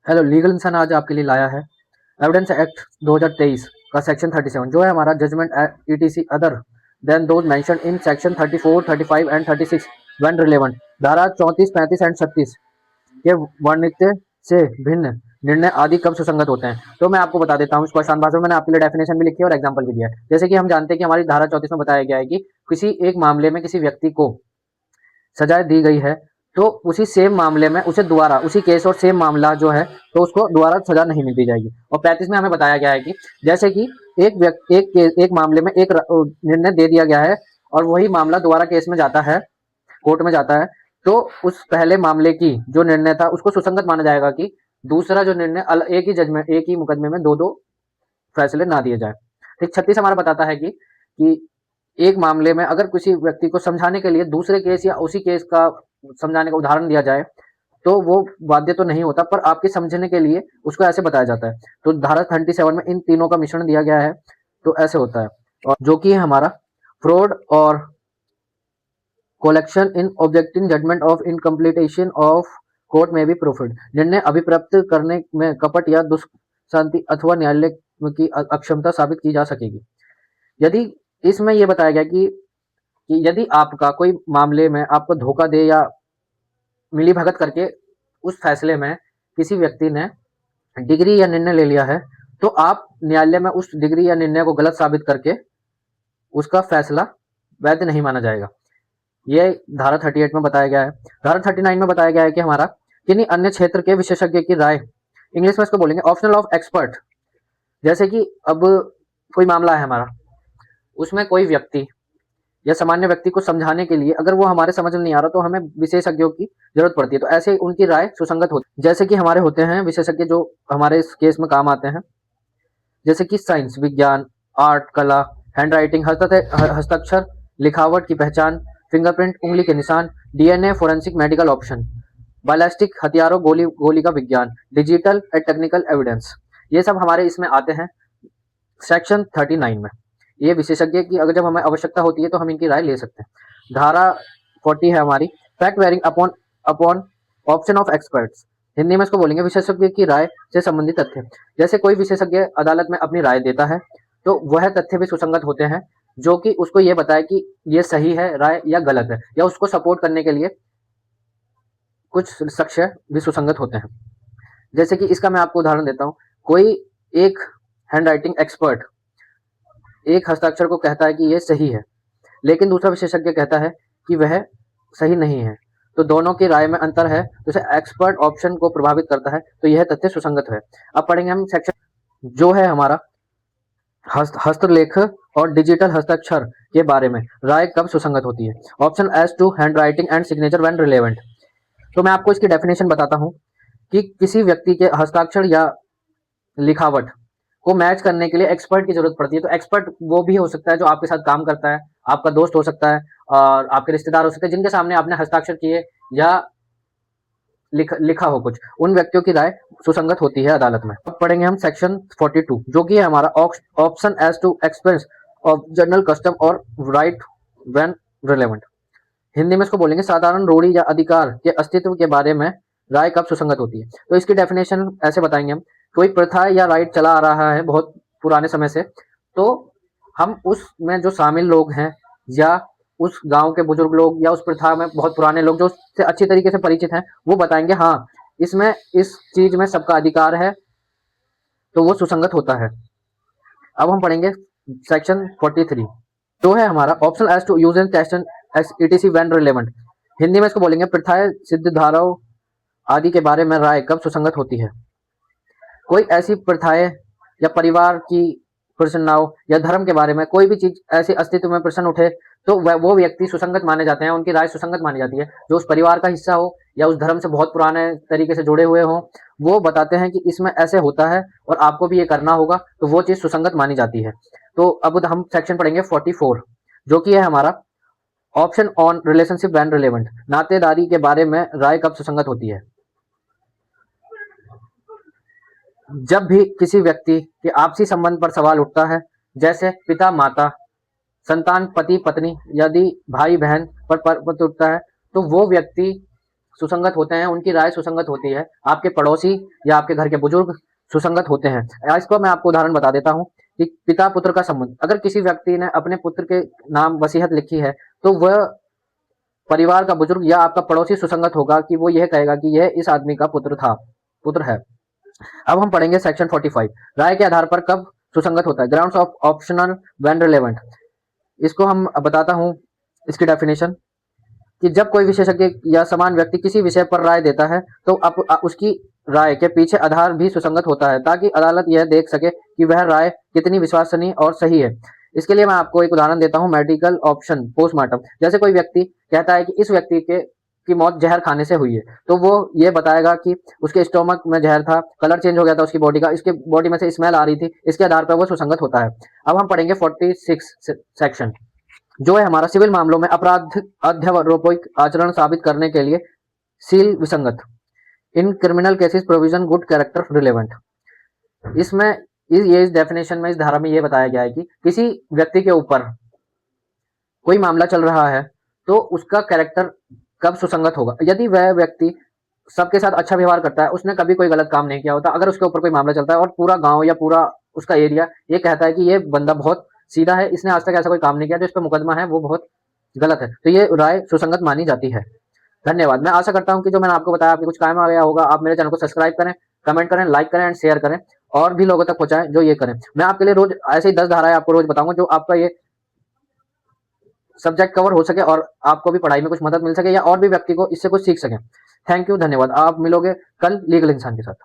Hello, legal इंसान आज आपके लिए लाया है एविडेंस एक्ट 2023 का सेक्शन 37 जो है हमारा judgment etc other than those mention in section 34, 35 and 36 when relevant. धारा 34, 35 एंड 36 के वर्णित से भिन्न निर्णय आदि कब सुसंगत होते हैं। तो मैं आपको बता देता हूँ, इसको आसान भाषा में मैंने आपके लिए डेफिनेशन भी लिखी है और एग्जांपल भी दिया है। जैसे कि हम जानते हैं कि हमारी धारा 34 में बताया गया है कि किसी एक मामले में किसी व्यक्ति को सजा दी गई है तो उसी सेम मामले में उसे दोबारा उसी केस और सेम मामला जो है तो उसको दोबारा सजा नहीं मिलती जाएगी। और 35 में हमें बताया गया है कि जैसे कि एक मामले में एक निर्णय दे दिया गया है और वही मामला दोबारा केस में जाता है, कोर्ट में जाता है, तो उस पहले मामले की जो निर्णय था उसको सुसंगत माना जाएगा कि दूसरा जो निर्णय एक ही जजमेंट एक ही मुकदमे में दो दो फैसले ना दिए जाए। ठीक, 36 हमारा बताता है कि एक मामले में अगर किसी व्यक्ति को समझाने के लिए दूसरे केस या उसी केस का समझाने का उदाहरण दिया जाए तो वो बाध्य तो नहीं होता, पर आपके समझने के लिए उसको ऐसे बताया जाता है। तो धारा 37 में इन तीनों का मिश्रण दिया गया है, तो ऐसे होता है। और जो कि है हमारा फ्रॉड और collection in objecting judgment of incompletion of court में भी प्रूफड। निर्णय अभिप्राप्त करने में कपट या दुष्शांति अथवा न्यायालय की अक्षमता साबित की जा सकेगी। यदि इसमें यह बताया गया कि यदि आपका कोई मामले में आपको धोखा दे या मिली भगत करके उस फैसले में किसी व्यक्ति ने डिग्री या निर्णय ले लिया है तो आप न्यायालय में उस डिग्री या निर्णय को गलत साबित करके उसका फैसला वैध नहीं माना जाएगा। ये धारा 38 में बताया गया है। धारा 39 में बताया गया है कि हमारा किन्हीं अन्य क्षेत्र के विशेषज्ञ की राय, इंग्लिश में इसको बोलेंगे ऑप्शनल ऑफ एक्सपर्ट। जैसे कि अब कोई मामला है हमारा, उसमें कोई व्यक्ति या सामान्य व्यक्ति को समझाने के लिए अगर वो हमारे समझ में नहीं आ रहा तो हमें विशेषज्ञों की जरूरत पड़ती है, तो ऐसे उनकी राय सुसंगत होती है। जैसे कि हमारे होते हैं विशेषज्ञ जो हमारे इस केस में काम आते हैं, जैसे कि साइंस, विज्ञान, आर्ट, कला, हैंड राइटिंग, हस्ताक्षर, लिखावट की पहचान, फिंगरप्रिंट, उंगली के निशान, DNA, forensic medical option, ballistic हथियारों, गोली का विज्ञान, डिजिटल एंड टेक्निकल एविडेंस, ये सब हमारे इसमें आते हैं सेक्शन 39 में। ये विशेषज्ञ की अगर जब हमें आवश्यकता होती है तो हम इनकी राय ले सकते हैं। धारा 40 है हमारी fact bearing upon upon option of experts. Hindi में इसको बोलेंगे विशेषज्ञ की राय से संबंधित तथ्य। जैसे कोई विशेषज्ञ अदालत में अपनी राय देता है तो वह तथ्य भी सुसंगत होते हैं जो कि उसको ये बताए कि ये सही है राय या गलत है, या उसको सपोर्ट करने के लिए कुछ साक्ष्य भी सुसंगत होते हैं। जैसे कि इसका मैं आपको उदाहरण देता हूँ, कोई एक हैंड राइटिंग एक्सपर्ट एक हस्ताक्षर को कहता है कि ये सही है, लेकिन दूसरा विशेषज्ञ कहता है कि वह सही नहीं है, तो दोनों की राय में अंतर है, तो इसे एक्सपर्ट ऑप्शन को प्रभावित करता है, तो यह तथ्य सुसंगत है। अब पढ़ेंगे हम सेक्शन जो है हमारा हस्तलेख और डिजिटल हस्ताक्षर के बारे में राय कब सुसंगत होती है। Option as to handwriting and signature when relevant. तो मैं आपको इसकी डेफिनेशन बताता हूँ कि किसी व्यक्ति के हस्ताक्षर या लिखावट को मैच करने के लिए एक्सपर्ट की जरूरत पड़ती है। तो एक्सपर्ट वो भी हो सकता है जो आपके साथ काम करता है, आपका दोस्त हो सकता है और आपके रिश्तेदार हो सकते हैं जिनके सामने आपने हस्ताक्षर किए या लिखा हो कुछ, उन व्यक्तियों की राय सुसंगत होती है अदालत में। अब पढ़ेंगे हम सेक्शन 42 जो कि है हमारा option as to expense of general custom और राइट व्हेन रिलेवेंट। हिंदी में इसको बोलेंगे साधारण रूढ़ी या अधिकार के अस्तित्व के बारे में राय कब सुसंगत होती है। तो इसकी डेफिनेशन ऐसे बताएंगे हम, कोई प्रथा या राइट चला आ रहा है बहुत पुराने समय से, तो हम उसमें जो शामिल लोग हैं या उस गांव के बुजुर्ग लोग या उस प्रथा में बहुत पुराने लोग जो उससे अच्छी तरीके से परिचित हैं वो बताएंगे हाँ इसमें इस चीज में सबका अधिकार है, तो वो सुसंगत होता है। अब हम पढ़ेंगे सेक्शन 43 जो है हमारा option as to use and question etc when relevant. Hindi में इसको बोलेंगे प्रथाएं, सिद्ध धाराओं आदि के बारे में राय कब सुसंगत होती है। कोई ऐसी प्रथाएं या परिवार की प्रश्नाओं या धर्म के बारे में कोई भी चीज ऐसे अस्तित्व में प्रश्न उठे तो वो व्यक्ति सुसंगत माने जाते हैं, उनकी राय सुसंगत मानी जाती है। जो उस परिवार का हिस्सा हो या उस धर्म से बहुत पुराने तरीके से जुड़े हुए हों, वो बताते हैं कि इसमें ऐसे होता है और आपको भी ये करना होगा, तो वो चीज सुसंगत मानी जाती है। तो अब हम सेक्शन पढ़ेंगे 44 जो कि है हमारा option on relationship when relevant. नातेदारी के बारे में राय कब सुसंगत होती है। जब भी किसी व्यक्ति के आपसी संबंध पर सवाल उठता है, जैसे पिता माता, संतान पति पत्नी, यदि भाई बहन पर उठता है, तो वो व्यक्ति सुसंगत होते हैं, उनकी राय सुसंगत होती है, आपके पड़ोसी या आपके घर के बुजुर्ग सुसंगत होते हैं। इसको मैं आपको उदाहरण बता देता हूँ कि पिता पुत्र का संबंध, अगर किसी व्यक्ति ने अपने पुत्र के नाम वसीयत लिखी है तो वह परिवार का बुजुर्ग या आपका पड़ोसी सुसंगत होगा कि वो यह कहेगा कि यह इस आदमी का पुत्र है। अब हम पढ़ेंगे सेक्शन 45, राय के आधार पर कब सुसंगत होता है। Grounds of optional when relevant, इसको हम बताता हूँ इसकी डेफिनेशन कि जब कोई विशेषज्ञ या समान व्यक्ति किसी विषय पर राय देता है तो उसकी राय के पीछे आधार भी सुसंगत होता है ताकि अदालत यह देख सके कि वह राय कितनी विश्वसनीय और सही है। इसके लिए मैं आपको एक उदाहरण देता हूं, मेडिकल ऑप्शन पोस्टमार्टम। जैसे कोई व्यक्ति कहता है कि इस व्यक्ति के की मौत जहर खाने से हुई है, तो वो ये बताएगा कि उसके स्टोमक में जहर था, कलर चेंज हो गया था उसकी बॉडी का, इसके बॉडी में से स्मेल आ रही थी, इसके आधार पर वो सुसंगत होता है। अब हम पढ़ेंगे 46 सेक्शन, जो है हमारा सिविल मामलों में अपराध अध्यारोपित आचरण साबित करने के लिए सील विसंगत। In criminal cases provision good character relevant. इसमें इस डेफिनेशन में, इस धारा में ये बताया गया है कि किसी व्यक्ति के ऊपर कोई मामला चल रहा है तो उसका कैरेक्टर कब सुसंगत होगा। यदि वह व्यक्ति सबके साथ अच्छा व्यवहार करता है, उसने कभी कोई गलत काम नहीं किया होता, अगर उसके ऊपर कोई मामला चलता है और पूरा गांव या पूरा उसका एरिया ये कहता है कि ये बंदा बहुत सीधा है, इसने आज तक ऐसा कोई काम नहीं किया, जो इस पर मुकदमा है वो बहुत गलत है, तो ये राय सुसंगत मानी जाती है। धन्यवाद। मैं आशा करता हूं कि जो मैंने आपको बताया आपके कुछ काम आ गया होगा। आप मेरे चैनल को सब्सक्राइब करें, कमेंट करें, लाइक करें एंड शेयर करें, और भी लोगों तक पहुंचाएं जो ये करें। मैं आपके लिए रोज ऐसे ही 10 धाराएं आपको रोज बताऊंगा जो आपका ये सब्जेक्ट कवर हो सके और आपको भी पढ़ाई में कुछ मदद मिल सके या और भी व्यक्ति को इससे कुछ सीख सके। थैंक यू, धन्यवाद। आप मिलोगे कल लीगल इंसान के साथ।